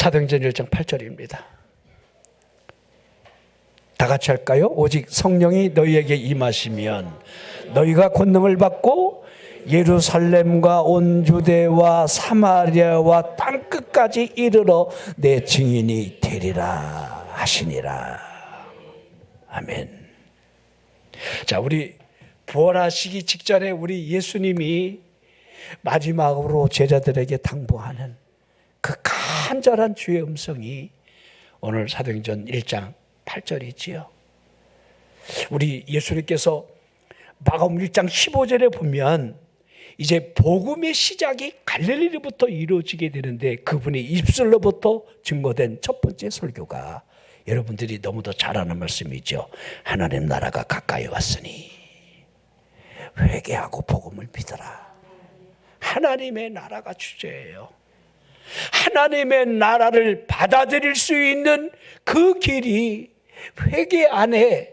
사도행전 1장 8절입니다. 다 같이 할까요? 오직 성령이 너희에게 임하시면 너희가 권능을 받고 예루살렘과 온 유대와 사마리아와 땅끝까지 이르러 내 증인이 되리라 하시니라. 아멘. 자, 우리 부활하시기 직전에 우리 예수님이 마지막으로 제자들에게 당부하는 그 간절한 주의 음성이 오늘 사도행전 1장 8절이지요. 우리 예수님께서 마가복음 1장 15절에 보면 이제 복음의 시작이 갈릴리로부터 이루어지게 되는데 그분의 입술로부터 증거된 첫 번째 설교가 여러분들이 너무도 잘 아는 말씀이죠. 하나님 나라가 가까이 왔으니 회개하고 복음을 믿어라. 하나님의 나라가 주제예요. 하나님의 나라를 받아들일 수 있는 그 길이 회개 안에,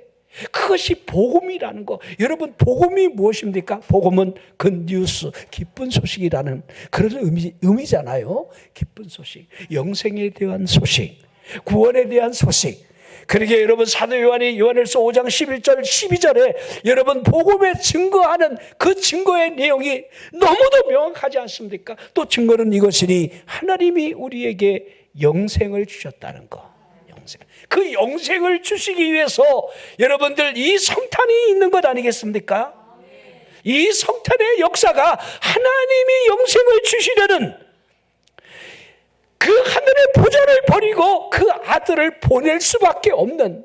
그것이 복음이라는 거. 여러분, 복음이 무엇입니까? 복음은 굿뉴스, 기쁜 소식이라는 그런 의미잖아요. 기쁜 소식, 영생에 대한 소식, 구원에 대한 소식. 그러게 여러분, 사도 요한이 요한일서 5장 11절 12절에 여러분 복음에 증거하는 그 증거의 내용이 너무도 명확하지 않습니까? 또 증거는 이것이니 하나님이 우리에게 영생을 주셨다는 거. 영생. 그 영생을 주시기 위해서 여러분들 이 성탄이 있는 것 아니겠습니까? 이 성탄의 역사가 하나님이 영생을 주시려는 그 하늘의 보좌를 버리고 그 아들을 보낼 수밖에 없는,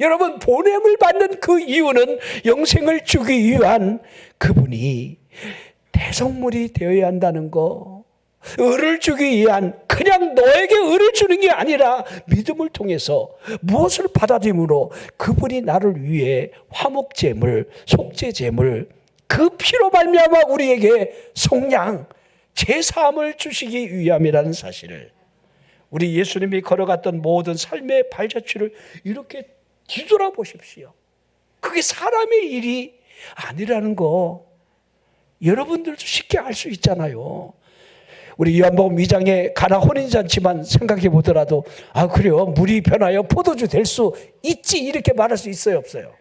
여러분 보냄을 받는 그 이유는 영생을 주기 위한 그분이 대성물이 되어야 한다는 거, 의를 주기 위한, 그냥 너에게 의를 주는 게 아니라 믿음을 통해서 무엇을 받아들임으로 그분이 나를 위해 화목제물, 속죄제물, 그 피로 말미암아 우리에게 속량, 제사함을 주시기 위함이라는 사실을, 우리 예수님이 걸어갔던 모든 삶의 발자취를 이렇게 뒤돌아보십시오. 그게 사람의 일이 아니라는 거 여러분들도 쉽게 알 수 있잖아요. 우리 요한복음 2장에 가나 혼인잔치만 생각해 보더라도 아 그래요, 물이 변하여 포도주 될 수 있지, 이렇게 말할 수 있어요, 없어요?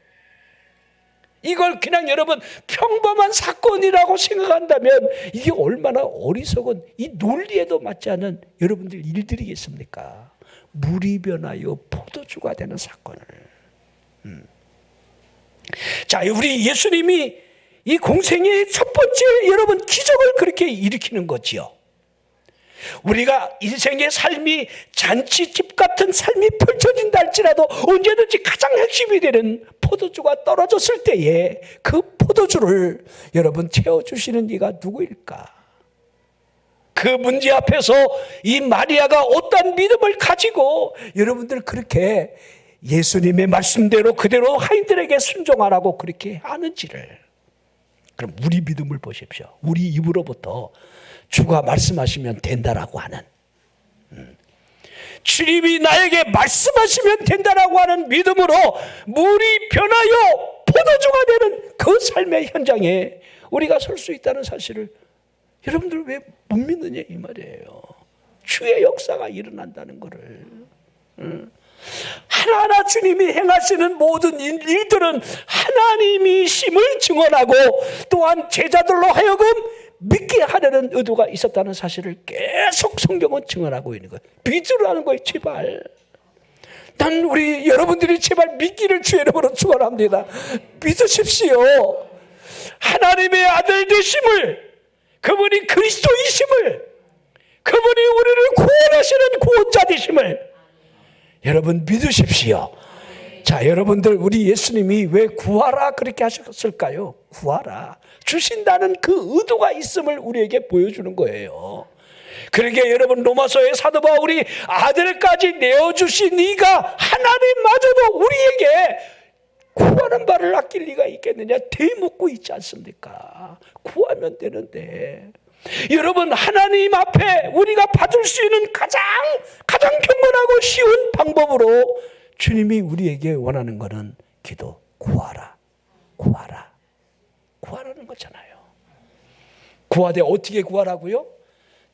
이걸 그냥 여러분 평범한 사건이라고 생각한다면 이게 얼마나 어리석은, 이 논리에도 맞지 않은 여러분들 일들이겠습니까? 물이 변하여 포도주가 되는 사건을. 자, 우리 예수님이 이 공생의 첫 번째 여러분 기적을 그렇게 일으키는 거지요. 우리가 인생의 삶이 잔치집 같은 삶이 펼쳐진다 할지라도 언제든지 가장 핵심이 되는 포도주가 떨어졌을 때에 그 포도주를 여러분 채워주시는 이가 누구일까? 그 문제 앞에서 이 마리아가 어떤 믿음을 가지고 여러분들 그렇게 예수님의 말씀대로 그대로 하인들에게 순종하라고 그렇게 하는지를, 그럼 우리 믿음을 보십시오. 우리 입으로부터 주가 말씀하시면 된다라고 하는, 주님이 나에게 말씀하시면 된다라고 하는 믿음으로 물이 변하여 포도주가 되는 그 삶의 현장에 우리가 설 수 있다는 사실을 여러분들 왜 못 믿느냐 이 말이에요. 주의 역사가 일어난다는 것을. 하나하나 주님이 행하시는 모든 일들은 하나님이심을 증언하고 또한 제자들로 하여금 믿게 하려는 의도가 있었다는 사실을 계속 성경은 증언하고 있는 거예요. 믿으라는 거예요. 제발. 난 우리 여러분들이 제발 믿기를 주의 이름으로 축원합니다. 믿으십시오. 하나님의 아들 되심을, 그분이 그리스도이심을, 그분이 우리를 구원하시는 구원자 되심을 여러분 믿으십시오. 자, 여러분들 우리 예수님이 왜 구하라 그렇게 하셨을까요? 구하라, 주신다는 그 의도가 있음을 우리에게 보여주는 거예요. 그러게 여러분 로마서의 사도 바울이 아들까지 내어주신 네가 하나님마저도 우리에게 구하는 바를 아낄 리가 있겠느냐 되묻고 있지 않습니까? 구하면 되는데, 여러분 하나님 앞에 우리가 받을 수 있는 가장 경건하고 쉬운 방법으로 주님이 우리에게 원하는 것은 기도, 구하라, 구하라, 구하라는 거잖아요. 구하되 어떻게 구하라고요?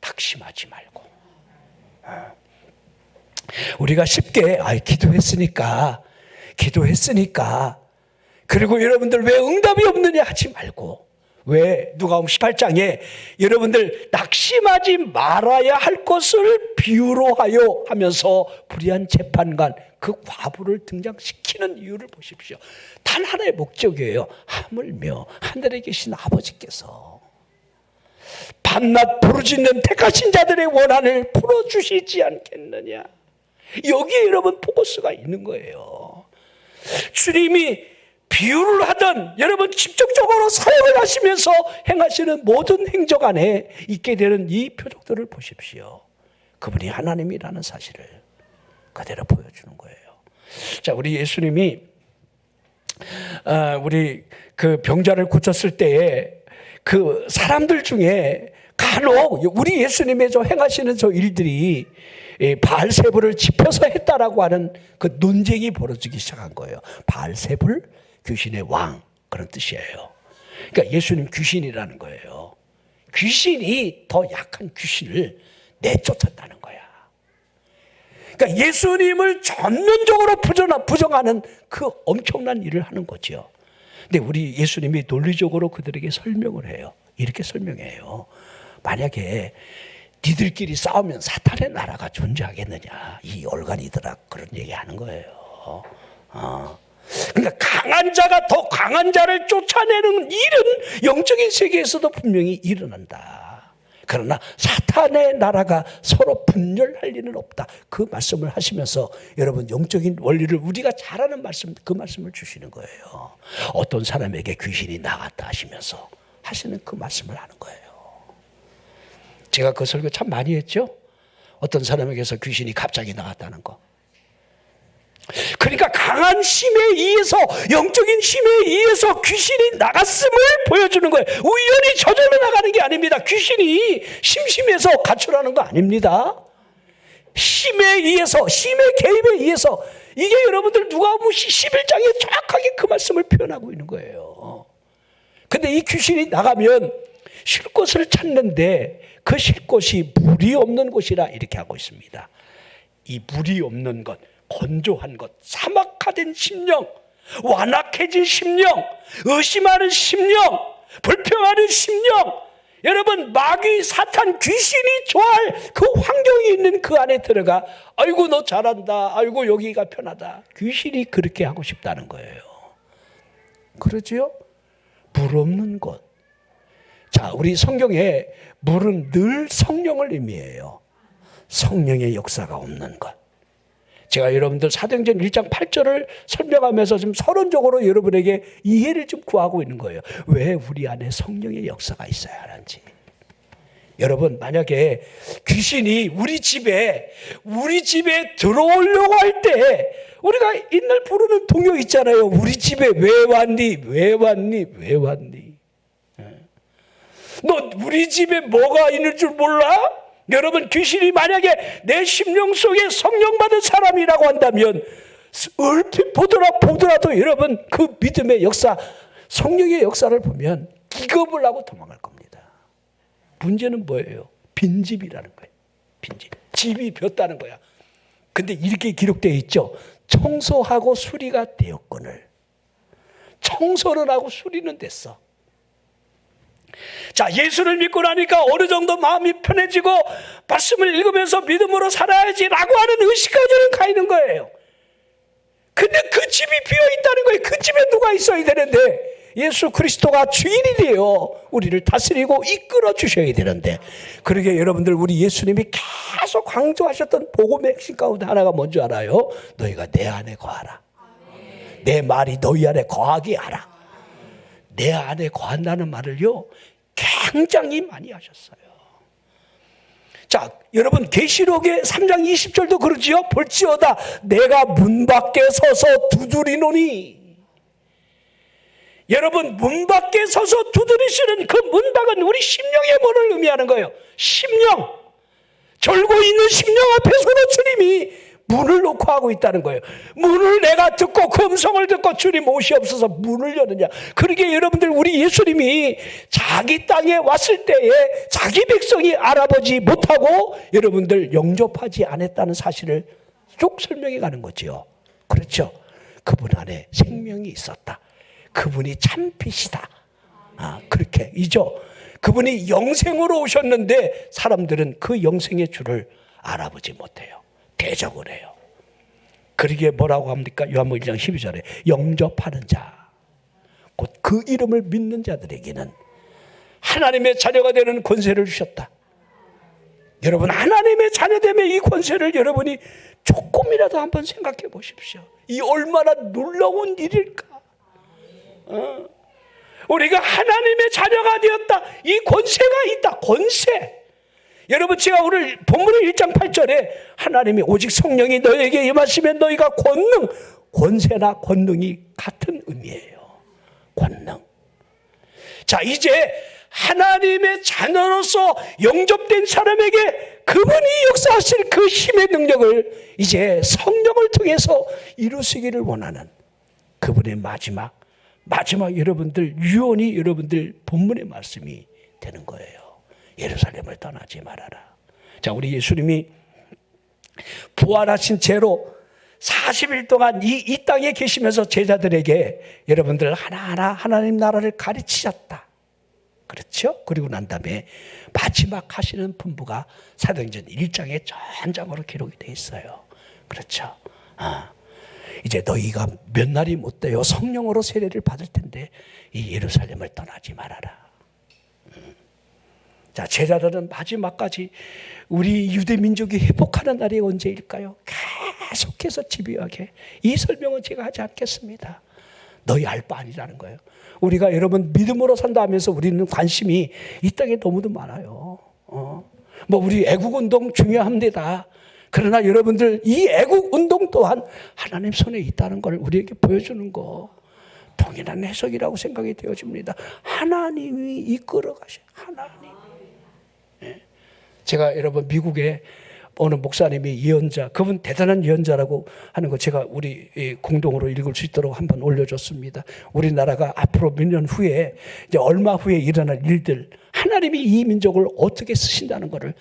낙심하지 말고. 우리가 쉽게 기도했으니까 그리고 여러분들 왜 응답이 없느냐 하지 말고, 왜 누가복음 18장에 여러분들 낙심하지 말아야 할 것을 비유로 하여 하면서 불의한 재판관 그 과부를 등장시키는 이유를 보십시오. 단 하나의 목적이에요. 하물며 하늘에 계신 아버지께서 밤낮 부르짖는 택하신 자들의 원한을 풀어주시지 않겠느냐. 여기에 여러분 포커스가 있는 거예요. 주님이 비유를 하든 여러분 직접적으로 사역을 하시면서 행하시는 모든 행적 안에 있게 되는 이 표적들을 보십시오. 그분이 하나님이라는 사실을 그대로 보여주는 거예요. 자, 우리 예수님이 우리 그 병자를 고쳤을 때에 그 사람들 중에 간혹 우리 예수님의 저 행하시는 저 일들이 바알세불을 지펴서 했다라고 하는 그 논쟁이 벌어지기 시작한 거예요. 바알세불, 귀신의 왕, 그런 뜻이에요. 그러니까 예수님 귀신이라는 거예요. 귀신이 더 약한 귀신을 내쫓았다는 거야. 그러니까 예수님을 전면적으로 부정하는 그 엄청난 일을 하는 거죠. 근데 우리 예수님이 논리적으로 그들에게 설명을 해요. 이렇게 설명해요. 만약에 니들끼리 싸우면 사탄의 나라가 존재하겠느냐, 이 얼간이들아, 그런 얘기하는 거예요. 그러니까 강한 자가 더 강한 자를 쫓아내는 일은 영적인 세계에서도 분명히 일어난다. 그러나 사탄의 나라가 서로 분열할 리는 없다. 그 말씀을 하시면서 여러분 영적인 원리를 우리가 잘 아는 말씀, 그 말씀을 주시는 거예요. 어떤 사람에게 귀신이 나갔다 하시면서 하시는 그 말씀을 하는 거예요. 제가 그 설교 참 많이 했죠. 어떤 사람에게서 귀신이 갑자기 나갔다는 거. 그러니까 강한 힘에 의해서, 영적인 힘에 의해서 귀신이 나갔음을 보여주는 거예요. 우연히 저절로 나가는 게 아닙니다. 귀신이 심심해서 가출하는 거 아닙니다. 힘에 의해서, 힘의 개입에 의해서. 이게 여러분들 누가복음 11장에 정확하게 그 말씀을 표현하고 있는 거예요. 근데 이 귀신이 나가면 쉴 곳을 찾는데 그 쉴 곳이 물이 없는 곳이라 이렇게 하고 있습니다. 이 물이 없는 것, 건조한 것, 사막화된 심령, 완악해진 심령, 의심하는 심령, 불평하는 심령, 여러분 마귀, 사탄, 귀신이 좋아할 그 환경이 있는 그 안에 들어가 아이고 너 잘한다, 아이고 여기가 편하다, 귀신이 그렇게 하고 싶다는 거예요. 그러지요? 물 없는 곳. 자, 우리 성경에 물은 늘 성령을 의미해요. 성령의 역사가 없는 것. 제가 여러분들 사도행전 1장 8절을 설명하면서 좀 서론적으로 여러분에게 이해를 좀 구하고 있는 거예요. 왜 우리 안에 성령의 역사가 있어야 하는지. 여러분, 만약에 귀신이 우리 집에 들어오려고 할 때 우리가 옛날 부르는 동요 있잖아요. 우리 집에 왜 왔니? 왜 왔니? 왜 왔니? 너 우리 집에 뭐가 있는 줄 몰라? 여러분, 귀신이 만약에 내 심령 속에 성령 받은 사람이라고 한다면 얼핏 보더라도 여러분 그 믿음의 역사, 성령의 역사를 보면 기겁을 하고 도망갈 겁니다. 문제는 뭐예요? 빈집이라는 거예요. 빈집. 집이 폈다는 거야. 근데 이렇게 기록되어 있죠. 청소하고 수리가 되었거늘. 청소는 하고 수리는 됐어. 자, 예수를 믿고 나니까 어느 정도 마음이 편해지고 말씀을 읽으면서 믿음으로 살아야지라고 하는 의식까지는 가 있는 거예요. 근데 그 집이 비어있다는 거예요. 그 집에 누가 있어야 되는데 예수 그리스도가 주인이 되어 우리를 다스리고 이끌어 주셔야 되는데, 그러게 여러분들 우리 예수님이 계속 강조하셨던 복음의 핵심 가운데 하나가 뭔지 알아요? 너희가 내 안에 거하라. 내 말이 너희 안에 거하게 하라. 내 안에 거한다는 말을요 굉장히 많이 하셨어요. 자, 여러분 계시록의 3장 20절도 그러지요. 볼지어다 내가 문 밖에 서서 두드리노니. 여러분, 문 밖에 서서 두드리시는 그 문밖은 우리 심령의 문을 의미하는 거예요. 심령, 졸고 있는 심령 앞에서도 주님이 문을 놓고 하고 있다는 거예요. 문을 내가 듣고 그 음성을 듣고 주님 오시옵소서 문을 여느냐. 그러게 여러분들 우리 예수님이 자기 땅에 왔을 때에 자기 백성이 알아보지 못하고 여러분들 영접하지 않았다는 사실을 쭉 설명해 가는 거지요. 그렇죠. 그분 안에 생명이 있었다. 그분이 참 빛이다. 그렇게이죠. 그분이 영생으로 오셨는데 사람들은 그 영생의 줄을 알아보지 못해요. 대적을 해요. 그러기에 뭐라고 합니까? 요한복음 1장 12절에 영접하는 자, 곧 그 이름을 믿는 자들에게는 하나님의 자녀가 되는 권세를 주셨다. 여러분, 하나님의 자녀됨의 이 권세를 여러분이 조금이라도 한번 생각해 보십시오. 이 얼마나 놀라운 일일까? 우리가 하나님의 자녀가 되었다. 이 권세가 있다. 권세. 여러분, 제가 오늘 본문의 1장 8절에 하나님이 오직 성령이 너에게 임하시면 너희가 권세나 권능이 같은 의미예요. 권능. 자, 이제 하나님의 자녀로서 영접된 사람에게 그분이 역사하실 그 힘의 능력을 이제 성령을 통해서 이루시기를 원하는 그분의 마지막 여러분들 유언이 여러분들 본문의 말씀이 되는 거예요. 예루살렘을 떠나지 말아라. 자, 우리 예수님이 부활하신 채로 40일 동안 이 땅에 계시면서 제자들에게 여러분들 하나하나 하나님 나라를 가르치셨다. 그렇죠? 그리고 난 다음에 마지막 하시는 분부가 사도행전 1장에 전장으로 기록이 되어 있어요. 그렇죠? 이제 너희가 몇 날이 못 돼요. 성령으로 세례를 받을 텐데 이 예루살렘을 떠나지 말아라. 자, 제자들은 마지막까지 우리 유대 민족이 회복하는 날이 언제일까요? 계속해서 집요하게 이 설명은 제가 하지 않겠습니다. 너희 알 바 아니라는 거예요. 우리가 여러분 믿음으로 산다 하면서 우리는 관심이 이 땅에 너무도 많아요. 우리 애국운동 중요합니다. 그러나 여러분들 이 애국운동 또한 하나님 손에 있다는 걸 우리에게 보여주는 거 동일한 해석이라고 생각이 되어집니다. 하나님이 이끌어 가셔. 하나님. 제가 여러분 미국에 어느 목사님이 예언자, 그분 대단한 예언자라고 하는 거 제가 우리 공동으로 읽을 수 있도록 한번 올려줬습니다. 우리나라가 앞으로 몇 년 후에 이제 얼마 후에 일어날 일들, 하나님이 이 민족을 어떻게 쓰신다는 것을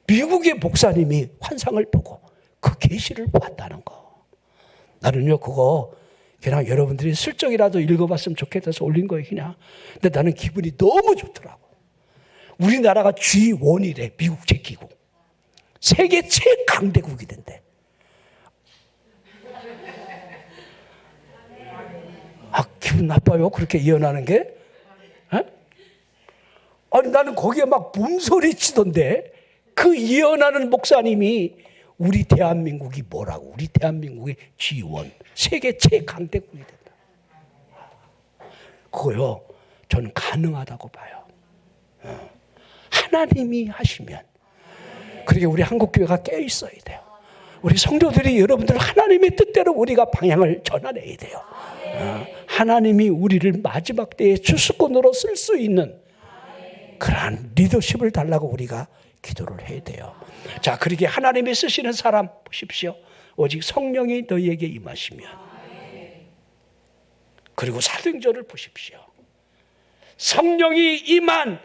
미국의 목사님이 환상을 보고 그 계시를 보았다는 거. 나는요 그거 그냥 여러분들이 슬쩍이라도 읽어봤으면 좋겠어서 올린 거예요 그냥. 근데 나는 기분이 너무 좋더라고. 우리나라가 G1이래. 미국 제기국. 세계 최강대국이 된대. 기분 나빠요 그렇게 예언하는 게. 아니 나는 거기에 막 몸소리 치던데 그 예언하는 목사님이 우리 대한민국이 뭐라고, 우리 대한민국이 G1 세계 최강대국이 된다. 그거요 저는 가능하다고 봐요. 하나님이 하시면. 그러게 우리 한국교회가 깨어있어야 돼요. 우리 성도들이 여러분들 하나님의 뜻대로 우리가 방향을 전환해야 돼요. 하나님이 우리를 마지막 때에 주수꾼으로 쓸 수 있는 그러한 리더십을 달라고 우리가 기도를 해야 돼요. 자, 그러게 하나님이 쓰시는 사람 보십시오. 오직 성령이 너희에게 임하시면. 그리고 사도행전을 보십시오. 성령이 임한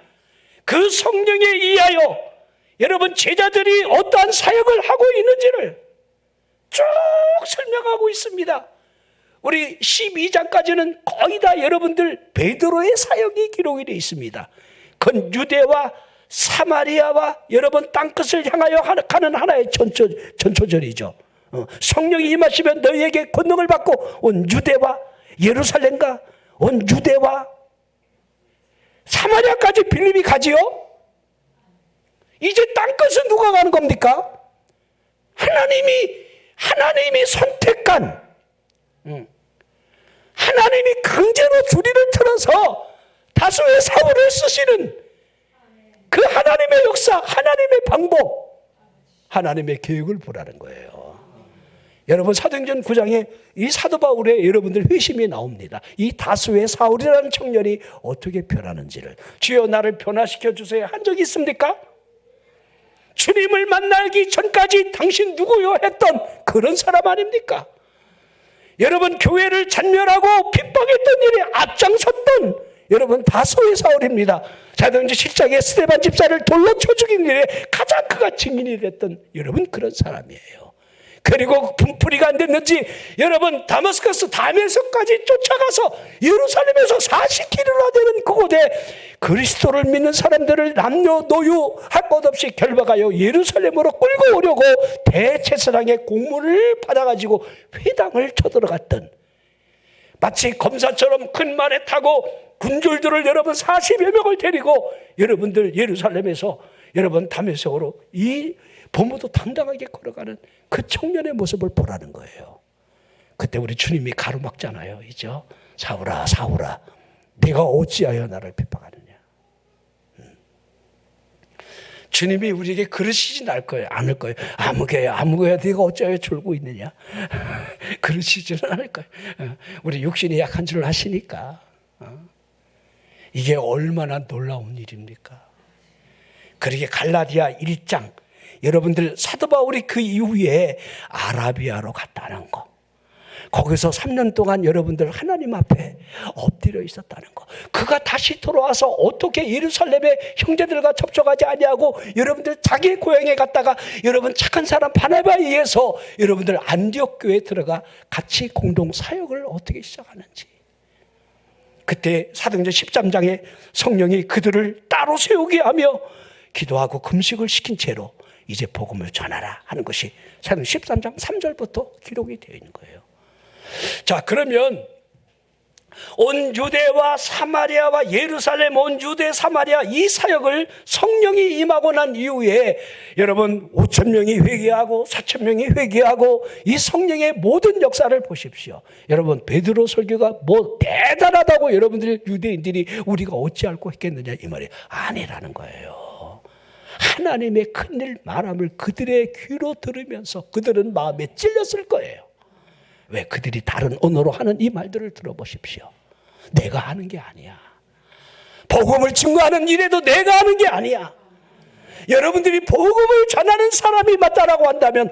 그 성령에 의하여 여러분 제자들이 어떠한 사역을 하고 있는지를 쭉 설명하고 있습니다. 우리 12장까지는 거의 다 여러분들 베드로의 사역이 기록이 되어 있습니다. 그건 유대와 사마리아와 여러분 땅끝을 향하여 가는 하나의 전초절이죠. 성령이 임하시면 너희에게 권능을 받고 온 유대와 예루살렘과 온 유대와 사마리아까지 빌립이 가지요. 이제 땅끝은 누가 가는 겁니까? 하나님이 선택한, 하나님이 강제로 주리를 틀어서 다수의 사울을 쓰시는 그 하나님의 역사, 하나님의 방법, 하나님의 계획을 보라는 거예요. 여러분 사도행전 9장에 이 사도 바울의 여러분들 회심이 나옵니다. 이 다수의 사울이라는 청년이 어떻게 변하는지를. 주여 나를 변화시켜 주세요 한 적이 있습니까? 주님을 만나기 전까지 당신 누구요 했던 그런 사람 아닙니까? 여러분 교회를 잔멸하고 핍박했던 일에 앞장섰던 여러분 다수의 사울입니다. 사도행전 7장에 스데반 집사를 돌로 쳐 죽인 일에 가장 그가 증인이 됐던 여러분 그런 사람이에요. 그리고 분풀이가 안 됐는지 여러분 다마스커스 담에서까지 쫓아가서 예루살렘에서 40km나 되는 그곳에 그리스도를 믿는 사람들을 남녀노유 할 것 없이 결박하여 예루살렘으로 끌고 오려고 대제사장의 공문을 받아가지고 회당을 쳐들어갔던, 마치 검사처럼 큰 말에 타고 군졸들을 여러분 40여 명을 데리고 여러분들 예루살렘에서 여러분 다메섹으로 이 범우도 당당하게 걸어가는 그 청년의 모습을 보라는 거예요. 그때 우리 주님이 가로막잖아요. 이죠? 사울아 사울아 네가 어찌하여 나를 핍박하느냐. 주님이 우리에게 그러시진 않을 거예요. 아무개야 네가 어찌하여 졸고 있느냐. 그러시지는 않을 거예요. 우리 육신이 약한 줄 아시니까. 이게 얼마나 놀라운 일입니까? 그러게 갈라디아 1장, 여러분들 사도 바울이 그 이후에 아라비아로 갔다는 거, 거기서 3년 동안 여러분들 하나님 앞에 엎드려 있었다는 거, 그가 다시 돌아와서 어떻게 예루살렘의 형제들과 접촉하지 아니하고 여러분들 자기 고향에 갔다가 여러분 착한 사람 바나바에 의해서 여러분들 안디옥 교회에 들어가 같이 공동 사역을 어떻게 시작하는지, 그때 사도행전 13장에 성령이 그들을 따로 세우게 하며 기도하고 금식을 시킨 채로 이제 복음을 전하라 하는 것이 사도행전 13장 3절부터 기록이 되어 있는 거예요. 자, 그러면 온 유대와 사마리아와 예루살렘, 온 유대 사마리아 이 사역을 성령이 임하고 난 이후에 여러분 5,000명이 회개하고 4,000명이 회개하고 이 성령의 모든 역사를 보십시오. 여러분 베드로 설교가 뭐 대단하다고 여러분들 유대인들이 우리가 어찌 알고 했겠느냐 이 말이 아니라는 거예요. 하나님의 큰일 말함을 그들의 귀로 들으면서 그들은 마음에 찔렸을 거예요. 왜? 그들이 다른 언어로 하는 이 말들을 들어보십시오. 내가 하는 게 아니야. 복음을 증거하는 일에도 내가 하는 게 아니야. 여러분들이 복음을 전하는 사람이 맞다라고 한다면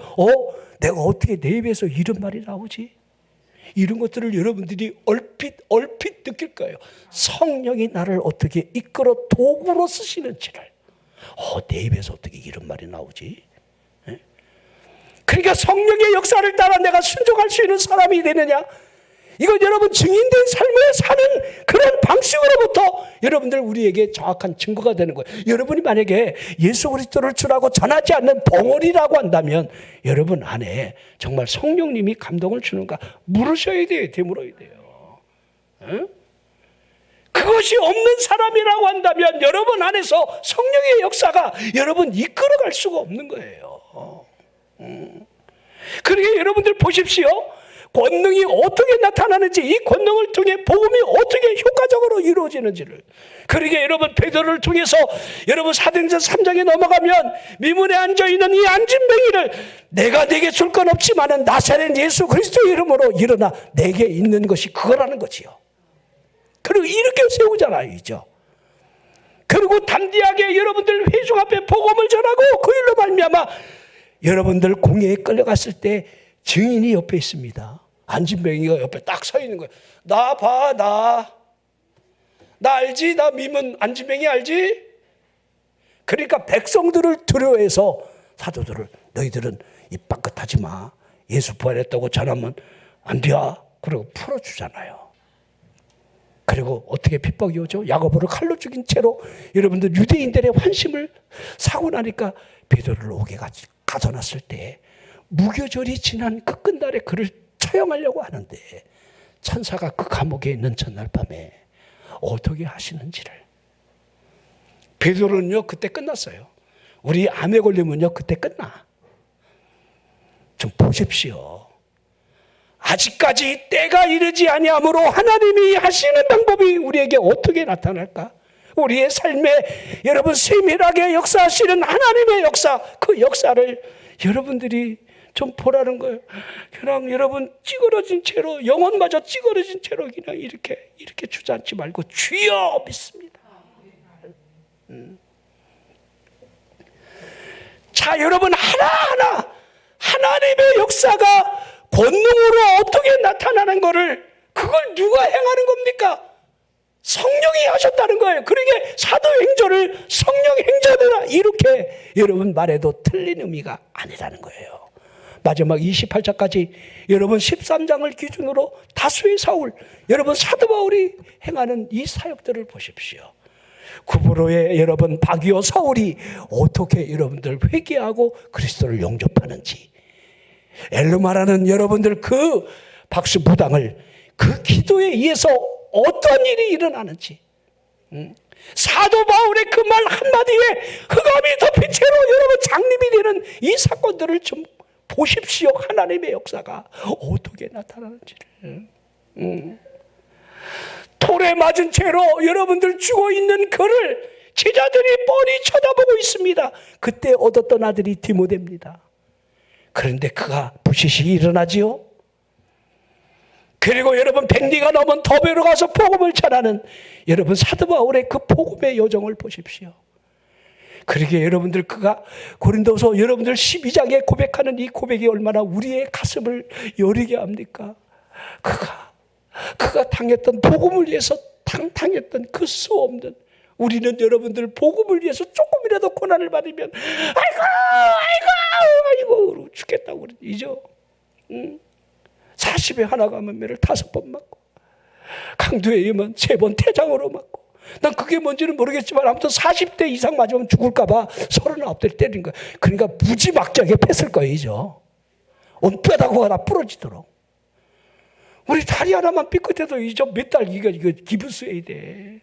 내가 어떻게 내 입에서 이런 말이 나오지? 이런 것들을 여러분들이 얼핏 느낄 거예요. 성령이 나를 어떻게 이끌어 도구로 쓰시는지를. 내 입에서 어떻게 이런 말이 나오지? 그러니까 성령의 역사를 따라 내가 순종할 수 있는 사람이 되느냐? 이건 여러분 증인된 삶을 사는 그런 방식으로부터 여러분들 우리에게 정확한 증거가 되는 거예요. 여러분이 만약에 예수 그리스도를 주라고 전하지 않는 벙어리라고 한다면 여러분 안에 정말 성령님이 감동을 주는가 물으셔야 돼요. 되물어야 돼요. 그것이 없는 사람이라고 한다면 여러분 안에서 성령의 역사가 여러분 이끌어갈 수가 없는 거예요. 그러니까 여러분들 보십시오. 권능이 어떻게 나타나는지, 이 권능을 통해 복음이 어떻게 효과적으로 이루어지는지를. 그러니까 여러분 베드로를 통해서 여러분 사도행전 3장에 넘어가면 미문에 앉아있는 이 안진뱅이를 내가 내게 줄 건 없지만은 나사렛 예수 그리스도의 이름으로 일어나 내게 있는 것이 그거라는 거지요. 그리고 이렇게 세우잖아요. 이죠. 그리고 담대하게 여러분들 회중 앞에 복음을 전하고 그 일로 말미암아 여러분들 공회에 끌려갔을 때 증인이 옆에 있습니다. 안진뱅이가 옆에 딱 서 있는 거예요. 나 봐, 나 알지? 나 미문 안진뱅이 알지? 그러니까 백성들을 두려워해서 사도들을 너희들은 입 밖긋하지 마. 예수 부활했다고 전하면 안 돼. 그리고 풀어주잖아요. 그리고 어떻게 핍박이 오죠? 야고보를 칼로 죽인 채로 여러분들 유대인들의 환심을 사고 나니까 베드로를 옥에 가둬놨을 때 무교절이 지난 그 끝날에 그를 처형하려고 하는데 천사가 그 감옥에 있는 전날 밤에 어떻게 하시는지를. 베드로는요 그때 끝났어요. 우리 암에 걸리면요 그때 끝나. 좀 보십시오. 아직까지 때가 이르지 아니하므로 하나님이 하시는 방법이 우리에게 어떻게 나타날까? 우리의 삶에 여러분 세밀하게 역사하시는 하나님의 역사, 그 역사를 여러분들이 좀 보라는 거예요. 그냥 여러분 찌그러진 채로, 영혼마저 찌그러진 채로 그냥 이렇게 주저앉지 말고 주여 믿습니다. 자, 여러분 하나하나 하나님의 역사가 권능으로 어떻게 나타나는 거를 그걸 누가 행하는 겁니까? 성령이 하셨다는 거예요. 그러니까 사도행전을 성령 행전이라 이렇게 여러분 말해도 틀린 의미가 아니라는 거예요. 마지막 28장까지 여러분 13장을 기준으로 다수의 사울, 여러분 사도 바울이 행하는 이 사역들을 보십시오. 구브로의 여러분 바기오 사울이 어떻게 여러분들 회개하고 그리스도를 영접하는지, 엘르마라는 여러분들 그 박수무당을 그 기도에 의해서 어떤 일이 일어나는지, 사도 바울의 그 말 한마디에 흑암이 덮인 채로 여러분 장님이 되는 이 사건들을 좀 보십시오. 하나님의 역사가 어떻게 나타나는지를. 돌에 맞은 채로 여러분들 죽어 있는 그를 제자들이 뻔히 쳐다보고 있습니다. 그때 얻었던 아들이 디모데입니다. 그런데 그가 부시시 일어나지요. 그리고 여러분 백리가 넘은 더베로 가서 복음을 전하는 여러분 사도 바울의 그 복음의 여정을 보십시오. 그러게 여러분들 그가 고린도서 여러분들 12장에 고백하는 이 고백이 얼마나 우리의 가슴을 여리게 합니까? 그가 당했던 복음을 위해서 당했던 그 수 없는, 우리는 여러분들 복음을 위해서 조금이라도 고난을 받으면 아이고 죽겠다고 그러죠. 40에 하나 가면매를 5번 맞고, 강도에 의하면 3번 태장으로 맞고, 난 그게 뭔지는 모르겠지만 아무튼 40대 이상 맞으면 죽을까봐 39대를 때린 거야. 그러니까 무지막지하게 팼을 거예요. 온 뼈다구가 다 부러지도록. 우리 다리 하나만 삐끗해도 이제 몇 달 이거 기부스해야 돼.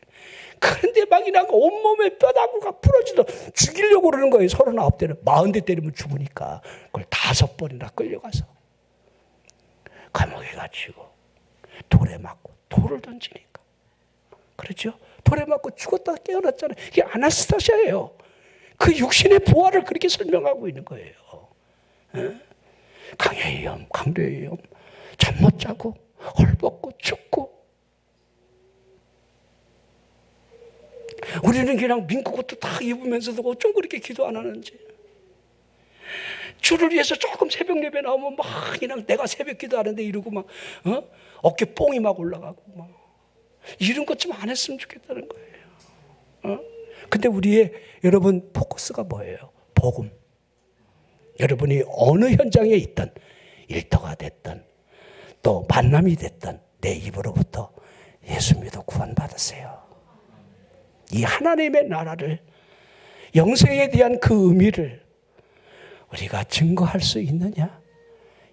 그런데 막 이런 거 온몸에 뼈다구가 부러지도록 죽이려고 그러는 거예요. 39대는 40대 때리면 죽으니까 그걸 5번이나 끌려가서 감옥에 갇히고 돌에 맞고 돌을 던지니까, 그렇죠? 돌에 맞고 죽었다가 깨어났잖아요. 이게 아나스타시아예요. 그 육신의 부활을 그렇게 설명하고 있는 거예요. 강의 위험, 강도의 위험, 잠 못 자고 헐벗고 춥고, 우리는 그냥 민국 옷도 다 입으면서도 어쩜 그렇게 기도 안 하는지. 주를 위해서 조금 새벽 예배 나오면 막 그냥 내가 새벽 기도하는데 이러고 막 어깨 뽕이 막 올라가고 막 이런 것 좀 안 했으면 좋겠다는 거예요. 근데 우리의 여러분 포커스가 뭐예요? 복음. 여러분이 어느 현장에 있든 일터가 됐든 또 만남이 됐든 내 입으로부터 예수 믿어 구원받으세요. 이 하나님의 나라를, 영생에 대한 그 의미를 우리가 증거할 수 있느냐?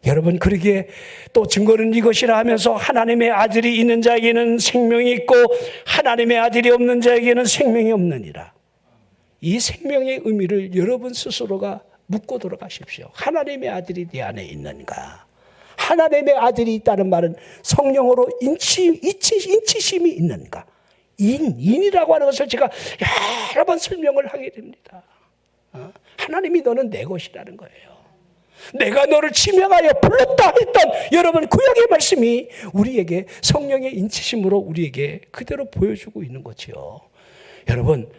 여러분, 그러기에 또 증거는 이것이라 하면서 하나님의 아들이 있는 자에게는 생명이 있고 하나님의 아들이 없는 자에게는 생명이 없느니라. 이 생명의 의미를 여러분 스스로가 묻고 돌아가십시오. 하나님의 아들이 내 안에 있는가? 하나님의 아들이 있다는 말은 성령으로 인치심이 있는가? 인이라고 하는 것을 제가 여러 번 설명을 하게 됩니다. 하나님이 너는 내 것이라는 거예요. 내가 너를 지명하여 불렀다 했던 여러분 구약의 말씀이 우리에게 성령의 인치심으로 우리에게 그대로 보여주고 있는 거죠. 여러분,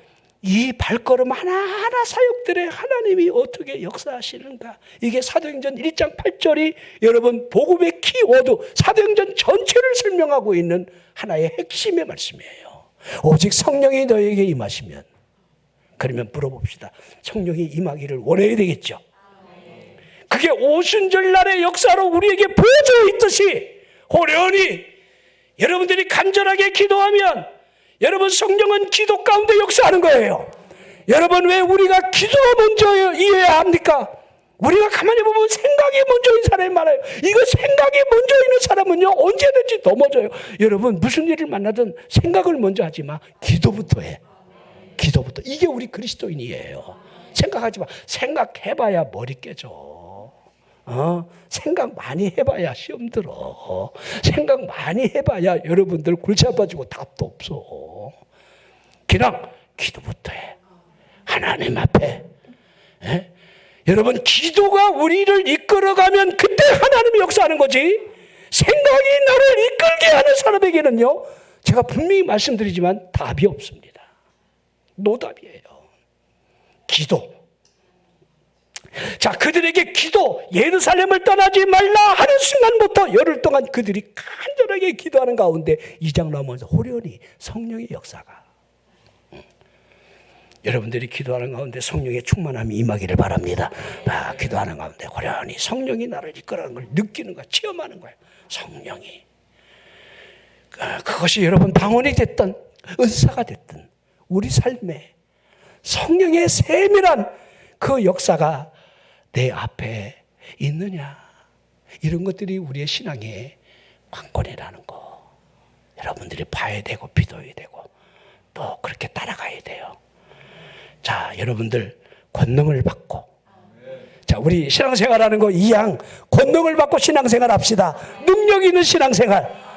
이 발걸음 하나하나 사역들에 하나님이 어떻게 역사하시는가, 이게 사도행전 1장 8절이 여러분 복음의 키워드, 사도행전 전체를 설명하고 있는 하나의 핵심의 말씀이에요. 오직 성령이 너에게 임하시면, 그러면 물어봅시다. 성령이 임하기를 원해야 되겠죠. 그게 오순절날의 역사로 우리에게 보여져 있듯이 호련히 여러분들이 간절하게 기도하면 여러분 성령은 기도 가운데 역사하는 거예요. 여러분, 왜 우리가 기도가 먼저 이해해야 합니까? 우리가 가만히 보면 생각이 먼저인 사람이 많아요. 이거 생각이 먼저 있는 사람은요 언제든지 넘어져요. 여러분, 무슨 일을 만나든 생각을 먼저 하지 마. 기도부터 해. 기도부터. 이게 우리 그리스도인이에요. 생각하지 마. 생각해봐야 머리 깨져. 생각 많이 해봐야 시험 들어. 생각 많이 해봐야 여러분들 골치 아파지고 답도 없어. 그냥 기도부터 해. 하나님 앞에. 여러분, 기도가 우리를 이끌어가면 그때 하나님이 역사하는 거지. 생각이 나를 이끌게 하는 사람에게는요, 제가 분명히 말씀드리지만 답이 없습니다. 노답이에요. 기도. 자, 그들에게 기도, 예루살렘을 떠나지 말라 하는 순간부터 열흘 동안 그들이 간절하게 기도하는 가운데 2장 넘어서 호련히 성령의 역사가. 여러분들이 기도하는 가운데 성령의 충만함이 임하기를 바랍니다. 기도하는 가운데 호련히 성령이 나를 이끌어가는 걸 느끼는 거야. 체험하는 거야. 성령이. 그것이 여러분 방언이 됐든 은사가 됐든 우리 삶에 성령의 세밀한 그 역사가 내 앞에 있느냐. 이런 것들이 우리의 신앙의 관건이라는 거. 여러분들이 봐야 되고 믿어야 되고 또 그렇게 따라가야 돼요. 자, 여러분들 권능을 받고, 자, 우리 신앙생활하는 거 2양 권능을 받고 신앙생활 합시다. 능력 있는 신앙생활.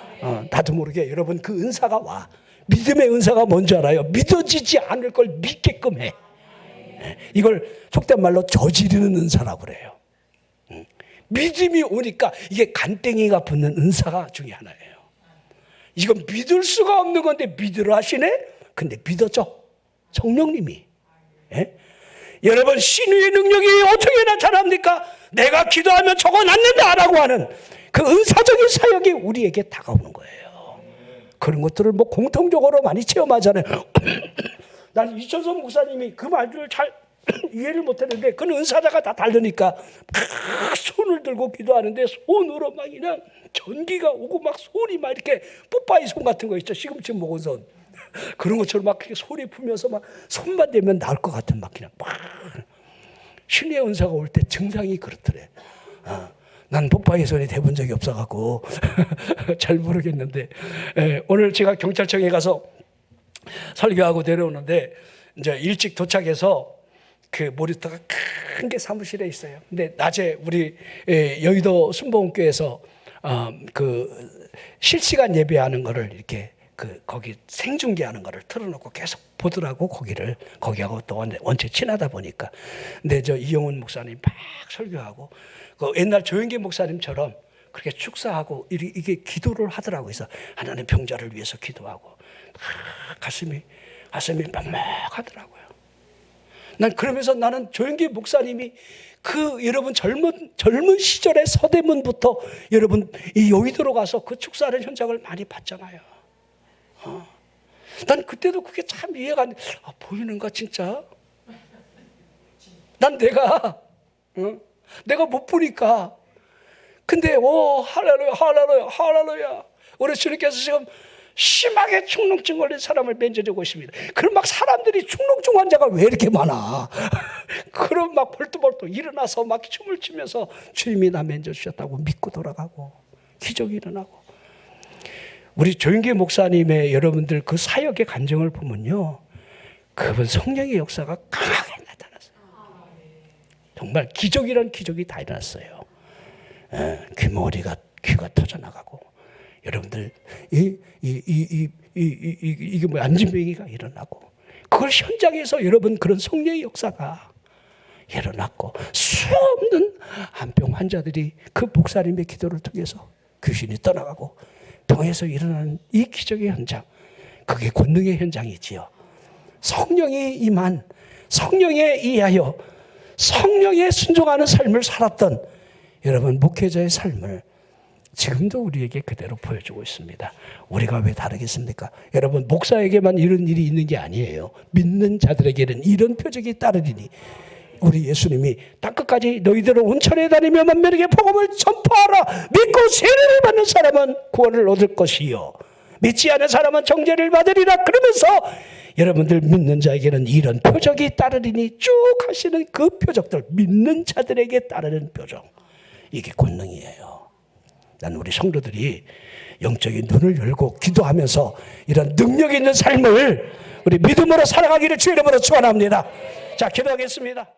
나도 모르게 여러분 그 은사가 와. 믿음의 은사가 뭔지 알아요? 믿어지지 않을 걸 믿게끔 해. 이걸 속된 말로 저지르는 은사라고 그래요. 믿음이 오니까 이게 간땡이가 붙는 은사가 중에 하나예요. 이건 믿을 수가 없는 건데 믿으라 하시네? 근데 믿어져. 성령님이. 예? 여러분 신유의 능력이 어떻게 나타납니까? 내가 기도하면 저거 낫는다 라고 하는 그 은사적인 사역이 우리에게 다가오는 거예요. 그런 것들을 뭐 공통적으로 많이 체험하잖아요. 난 이천성 목사님이 그 말들을 잘 이해를 못했는데 그는 은사자가 다 다르니까 막 손을 들고 기도하는데 손으로 막 그냥 전기가 오고 막 손이 막 이렇게 뽀빠이 손 같은 거 있죠. 시금치 먹은 손. 그런 것처럼 막 소리 풀면서 막 손만 대면 나을 것 같은 막 그냥 막 신의 은사가 올 때 증상이 그렇더래. 난 뽀빠이 손이 대본 적이 없어갖고 잘 모르겠는데 오늘 제가 경찰청에 가서 설교하고 내려오는데 이제 일찍 도착해서 그 모니터가 큰 게 사무실에 있어요. 근데 낮에 우리 여의도 순복음교회에서 그 실시간 예배하는 거를 이렇게 거기 생중계하는 거를 틀어놓고 계속 보더라고. 거기하고 또 원체 친하다 보니까. 근데 저 이영훈 목사님 막 설교하고 그 옛날 조영기 목사님처럼 그렇게 축사하고 이게 기도를 하더라고. 그래서 하나님 병자를 위해서 기도하고 가슴이 먹먹하더라고요. 난 그러면서 나는 조영기 목사님이 그 여러분 젊은 시절의 서대문부터 여러분 이 여의도로 가서 그 축사하는 현장을 많이 봤잖아요. 난 그때도 그게 참 이해가 안 돼. 보이는가 진짜? 난 내가 못 보니까. 근데 할렐루야. 우리 주님께서 지금 심하게 축농증 걸린 사람을 면제되고 있습니다. 그럼 막 사람들이 축농증 환자가 왜 이렇게 많아? 그럼 막 벌떡벌떡 일어나서 막 춤을 추면서 주님이 나 면제 주셨다고 믿고 돌아가고 기적이 일어나고. 우리 조영기 목사님의 여러분들 그 사역의 간증을 보면요, 그분 성령의 역사가 강하게 나타났어요. 정말 기적이란 기적이 다 일어났어요. 귀가 터져나가고, 여러분들 이게 뭐 안진뱅이가 일어나고, 그걸 현장에서 여러분 그런 성령의 역사가 일어났고, 수없는 암병 환자들이 그 목사님의 기도를 통해서 귀신이 떠나가고 통해서 일어나는 이 기적의 현장, 그게 권능의 현장이지요. 성령이 임한, 성령에 의하여 성령에 순종하는 삶을 살았던 여러분 목회자의 삶을 지금도 우리에게 그대로 보여주고 있습니다. 우리가 왜 다르겠습니까? 여러분 목사에게만 이런 일이 있는 게 아니에요. 믿는 자들에게는 이런 표적이 따르리니, 우리 예수님이 땅끝까지 너희들은 온천에 다니며 만민에게 복음을 전파하라. 믿고 세례를 받는 사람은 구원을 얻을 것이요, 믿지 않은 사람은 정죄를 받으리라. 그러면서 여러분들 믿는 자에게는 이런 표적이 따르리니 쭉 하시는 그 표적들, 믿는 자들에게 따르는 표적, 이게 권능이에요. 난 우리 성도들이 영적인 눈을 열고 기도하면서 이런 능력 있는 삶을 우리 믿음으로 살아가기를 주의 이름으로 축원합니다. 자, 기도하겠습니다.